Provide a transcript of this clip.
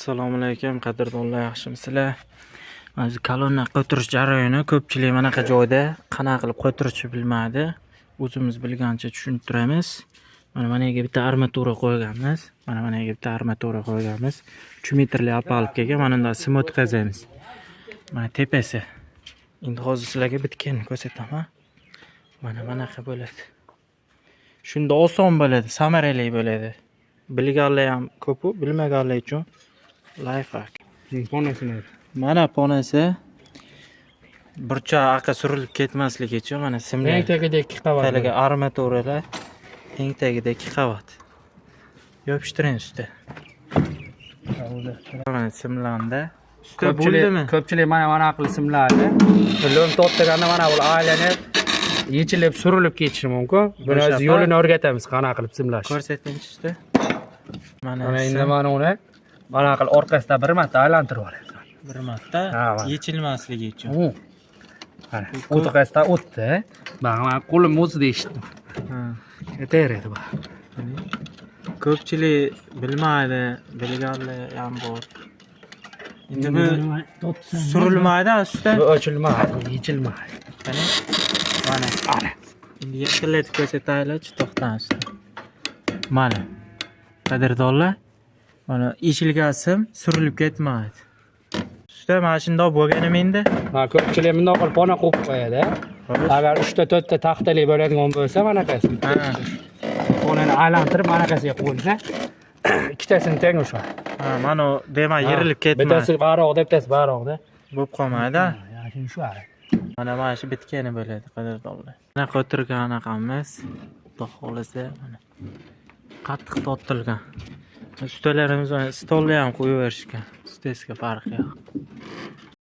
Assalomu alaykum, qadrdonlar, yaxshimisizlar? Mana kolonna qo'ytirish jarayoni ko'pchilik manaqa joyda qanaqa qilib qo'ytirishni bilmaydi. O'zimiz bilgancha tushuntiramiz. Mana yerga bitta armatura qo'yganmiz. Mana yerga bitta armatura qo'yganmiz. 3 metrli apalkaga mana bunday sim o'tkazamiz. Mana tepasi. Endi hozir sizlarga bitganini ko'rsataman. Manaqa bo'ladi. Shunda oson bo'ladi, samarali bo'ladi. Bilganlar ham ko'p, bilmaganlar uchun lifehack. Mana ponasi burcha aqqa surilib ketmasligi uchun mana simlar. Eng tagida 2 qavat. Haliga armaturalar eng tagida 2 qavat. Yopishtiring usti. Mana simlanda. Usti bo'ldimi? Ko'pchilik mana qilib simlardi. Lo'm tortganda mana bu aylanib yechilib surilib ketishi mumkin. Buni o'z yo'lini o'rgatamiz, qanaqa qilib simlash. Ko'rsating usti. Mana endi mana uni mana qilib orqasidan bir marta aylantirib olamiz. Bir marta yechilmasligi uchun. Mana o'tqasdan o'tdi. Mana qo'lim o'zida eshitdim. Yetaradi bu. Ko'pchilik bilmaydi, bilganlar ham bor. Endi bu surilmaydi, usti. Bu ochilmaydi, yechilmaydi. Mana. Endi yaqinlatib ko'rsataylik, to'xtang usti. Mana. Qadrdonlar, mana eshilgan sim surilib ketmaydi. Usta mana shundoq bo'lganimi endi? Ha, ko'pchilik bundoq qilib pona qo'yib qo'yadi. Agar 3 ta 4 ta taxtali bo'ladigan bo'lsa, manaqasi. Ponani aylantirib manaqasiga qo'yilsa, ikkitasini teng ushadi. Ha, mana demak yirilib ketmaydi. Bittasi baroqda, bittasi baroqda Bo'lib qolmaydi. Ya'ni shu ari. Mana shu bitgani bo'ladi, qadrdonlar. Mana qo'tirgan anaqamiz, xudo xolisa mana qattiq tortilgan. Ustalarimiz stolni ham qo'yib berishgan. Ustasiga farqi yo'q.